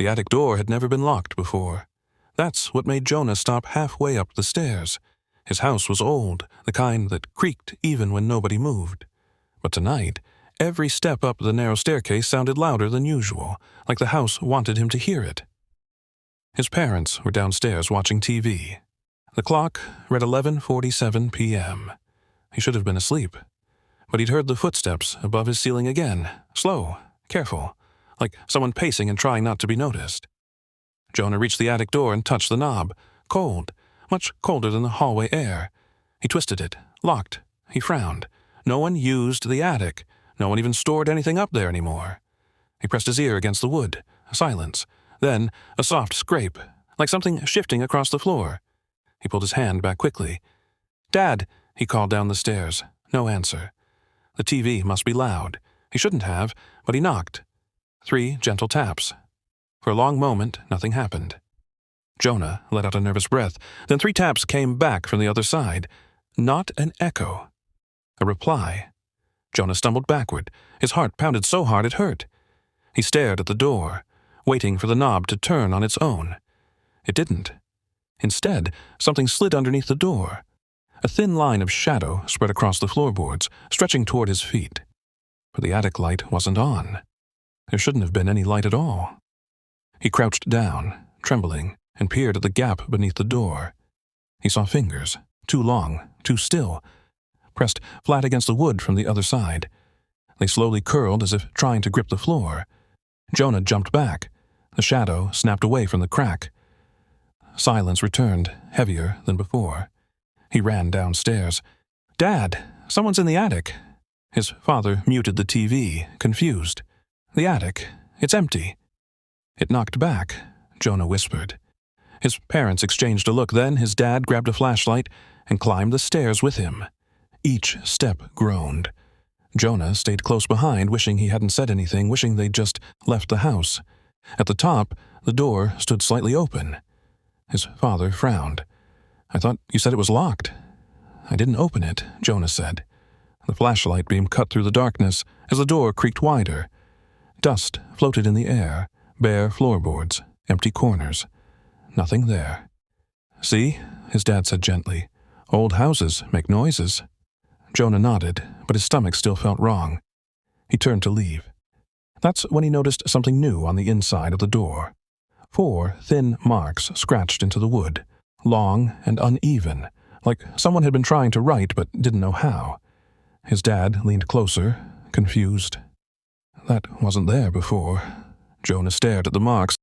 The attic door had never been locked before. That's what made Jonah stop halfway up the stairs. His house was old, the kind that creaked even when nobody moved. But tonight, every step up the narrow staircase sounded louder than usual, like the house wanted him to hear it. His parents were downstairs watching TV. The clock read 11:47 p.m. He should have been asleep. But he'd heard the footsteps above his ceiling again, slow, careful, like someone pacing and trying not to be noticed. Jonah reached the attic door and touched the knob. Cold, much colder than the hallway air. He twisted it, locked. He frowned. No one used the attic. No one even stored anything up there anymore. He pressed his ear against the wood. Silence. Then a soft scrape, like something shifting across the floor. He pulled his hand back quickly. "Dad," he called down the stairs. No answer. The TV must be loud. He shouldn't have, but he knocked. 3 gentle taps. For a long moment, nothing happened. Jonah let out a nervous breath. Then 3 taps came back from the other side. Not an echo. A reply. Jonah stumbled backward. His heart pounded so hard it hurt. He stared at the door, waiting for the knob to turn on its own. It didn't. Instead, something slid underneath the door. A thin line of shadow spread across the floorboards, stretching toward his feet. But the attic light wasn't on. There shouldn't have been any light at all. He crouched down, trembling, and peered at the gap beneath the door. He saw fingers, too long, too still, pressed flat against the wood from the other side. They slowly curled as if trying to grip the floor. Jonah jumped back. The shadow snapped away from the crack. Silence returned, heavier than before. He ran downstairs. "Dad, someone's in the attic." His father muted the TV, confused. "The attic, it's empty." "It knocked back," Jonah whispered. His parents exchanged a look, then his dad grabbed a flashlight and climbed the stairs with him. Each step groaned. Jonah stayed close behind, wishing he hadn't said anything, wishing they'd just left the house. At the top, the door stood slightly open. His father frowned. "I thought you said it was locked." "I didn't open it," Jonah said. The flashlight beam cut through the darkness as the door creaked wider. Dust floated in the air, bare floorboards, empty corners. Nothing there. "See," his dad said gently. "Old houses make noises." Jonah nodded, but his stomach still felt wrong. He turned to leave. That's when he noticed something new on the inside of the door. 4 thin marks scratched into the wood, long and uneven, like someone had been trying to write but didn't know how. His dad leaned closer, confused. That wasn't there before. Jonah stared at the marks.